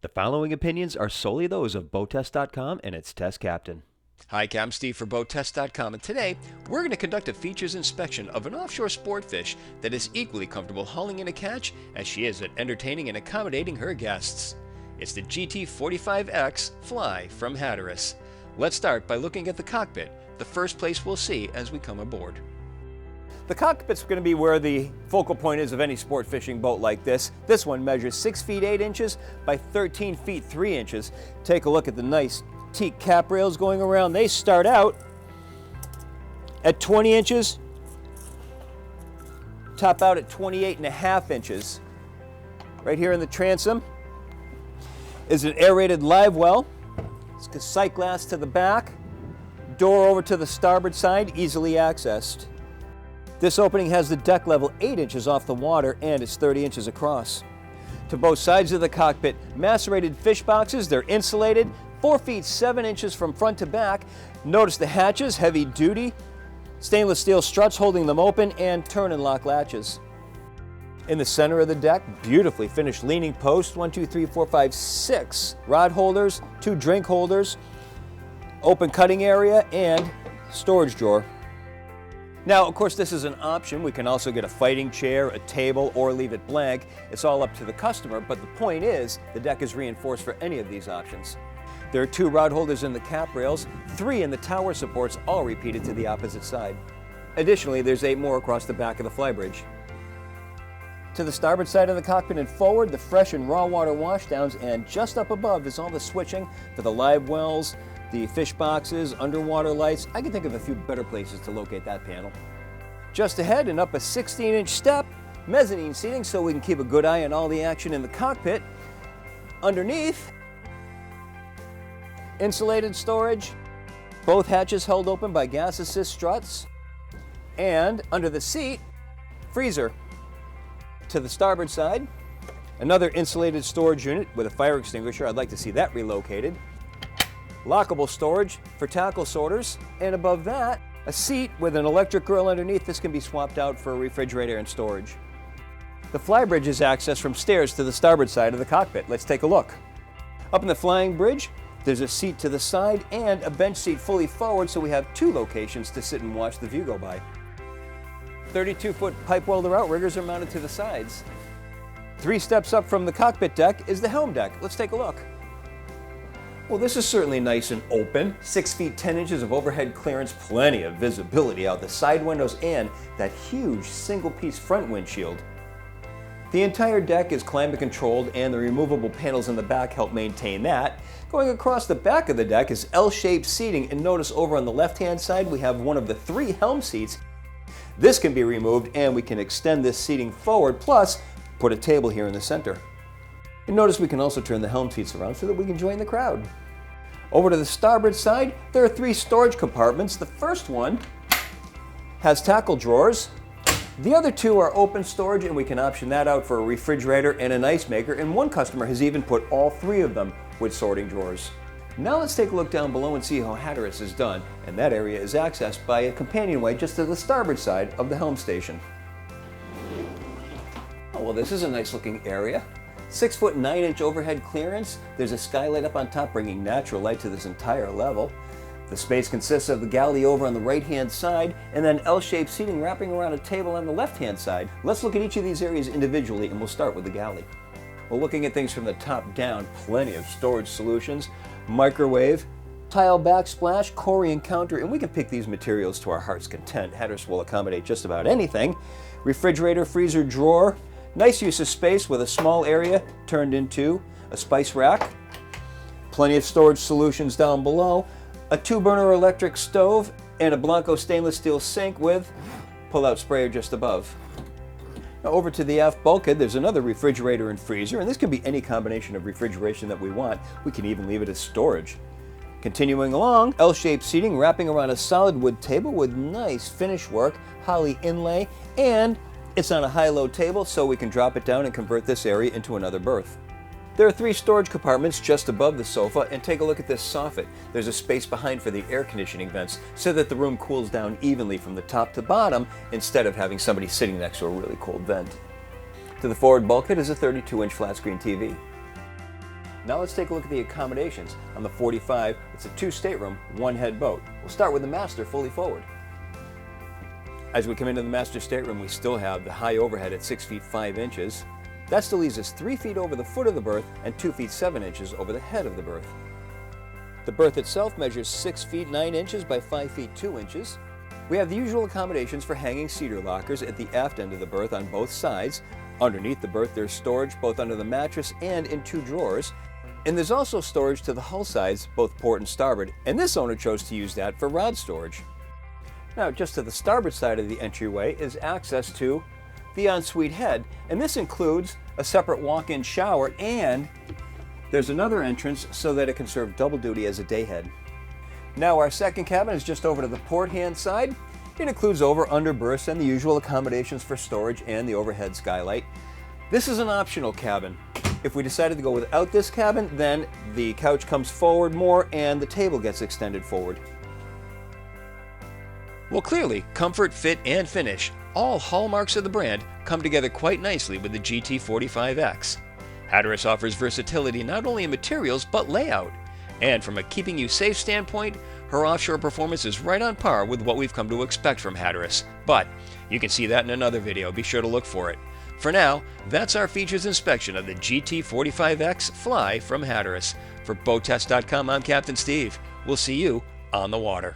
The following opinions are solely those of BoatTEST.com and its test captain. Hi, I'm Steve for BoatTEST.com, and today we're going to conduct a features inspection of an offshore sport fish that is equally comfortable hauling in a catch as she is at entertaining and accommodating her guests. It's the GT45X Fly from Hatteras. Let's start by looking at the cockpit, the first place we'll see as we come aboard. The cockpit's going to be where the focal point is of any sport fishing boat like this. This one measures 6 feet 8 inches by 13 feet 3 inches. Take a look at the nice teak cap rails going around. They start out at 20 inches, top out at 28.5 inches. Right here in the transom is an aerated live well. It's got sight glass to the back, door over to the starboard side, easily accessed. This opening has the deck level 8 inches off the water and it's 30 inches across. To both sides of the cockpit, macerated fish boxes. They're insulated, 4 feet 7 inches from front to back. Notice the hatches, heavy duty, stainless steel struts holding them open, and turn and lock latches. In the center of the deck, beautifully finished leaning posts, 1, 2, 3, 4, 5, 6 rod holders, 2 drink holders, open cutting area, and storage drawer. Now, of course, this is an option. We can also get a fighting chair, a table, or leave it blank. It's all up to the customer, but the point is, the deck is reinforced for any of these options. There are 2 rod holders in the cap rails, 3 in the tower supports, all repeated to the opposite side. Additionally, there's 8 more across the back of the flybridge. To the starboard side of the cockpit and forward, the fresh and raw water washdowns, and just up above is all the switching for the live wells, the fish boxes, underwater lights. I can think of a few better places to locate that panel. Just ahead and up a 16-inch step, mezzanine seating so we can keep a good eye on all the action in the cockpit. Underneath, insulated storage, both hatches held open by gas assist struts, and under the seat, freezer. To the starboard side, another insulated storage unit with a fire extinguisher. I'd like to see that relocated. Lockable storage for tackle sorters, and above that, a seat with an electric grill underneath. This can be swapped out for a refrigerator and storage. The flybridge is accessed from stairs to the starboard side of the cockpit. Let's take a look. Up in the flying bridge, there's a seat to the side and a bench seat fully forward, so we have 2 locations to sit and watch the view go by. 32-foot pipe welder outriggers are mounted to the sides. 3 steps up from the cockpit deck is the helm deck. Let's take a look. Well, this is certainly nice and open. 6 feet 10 inches of overhead clearance, plenty of visibility out the side windows, and that huge single-piece front windshield. The entire deck is climate controlled, and the removable panels in the back help maintain that. Going across the back of the deck is L-shaped seating, and notice over on the left-hand side we have one of the 3 helm seats. This can be removed, and we can extend this seating forward, plus put a table here in the center. And notice we can also turn the helm seats around so that we can join the crowd. Over to the starboard side, there are 3 storage compartments. The first one has tackle drawers. The other 2 are open storage, and we can option that out for a refrigerator and an ice maker, and one customer has even put all 3 of them with sorting drawers. Now let's take a look down below and see how Hatteras is done, and that area is accessed by a companionway just to the starboard side of the helm station. Oh, well, this is a nice looking area. 6 foot 9 inch overhead clearance. There's a skylight up on top bringing natural light to this entire level. The space consists of the galley over on the right hand side and then L-shaped seating wrapping around a table on the left hand side. Let's look at each of these areas individually, and we'll start with the galley. Well, looking at things from the top down, plenty of storage solutions, microwave, tile backsplash, Corian counter, and we can pick these materials to our heart's content. Hatteras will accommodate just about anything. Refrigerator, freezer, drawer. Nice use of space with a small area turned into a spice rack. Plenty of storage solutions down below. A 2-burner electric stove and a Blanco stainless steel sink with pull-out sprayer just above. Now over to the aft bulkhead, there's another refrigerator and freezer, and this can be any combination of refrigeration that we want. We can even leave it as storage. Continuing along, L-shaped seating wrapping around a solid wood table with nice finish work, holly inlay, and it's on a high-low table, so we can drop it down and convert this area into another berth. There are 3 storage compartments just above the sofa, and take a look at this soffit. There's a space behind for the air conditioning vents so that the room cools down evenly from the top to bottom instead of having somebody sitting next to a really cold vent. To the forward bulkhead is a 32-inch flat-screen TV. Now let's take a look at the accommodations. On the 45, it's a 2-stateroom, 1-head boat. We'll start with the master fully forward. As we come into the master stateroom, we still have the high overhead at 6 feet 5 inches. That still leaves us 3 feet over the foot of the berth and 2 feet 7 inches over the head of the berth. The berth itself measures 6 feet 9 inches by 5 feet 2 inches. We have the usual accommodations for hanging cedar lockers at the aft end of the berth on both sides. Underneath the berth there's storage both under the mattress and in 2 drawers. And there's also storage to the hull sides, both port and starboard, and this owner chose to use that for rod storage. Now just to the starboard side of the entryway is access to the ensuite head, and this includes a separate walk-in shower, and there's another entrance so that it can serve double duty as a day head. Now our second cabin is just over to the port hand side. It includes over/under berths and the usual accommodations for storage and the overhead skylight. This is an optional cabin. If we decided to go without this cabin, then the couch comes forward more and the table gets extended forward. Well, clearly, comfort, fit, and finish, all hallmarks of the brand, come together quite nicely with the GT45X. Hatteras offers versatility not only in materials but layout. And from a keeping you safe standpoint, her offshore performance is right on par with what we've come to expect from Hatteras. But you can see that in another video, be sure to look for it. For now, that's our features inspection of the GT45X Fly from Hatteras. For BoatTEST.com, I'm Captain Steve. We'll see you on the water.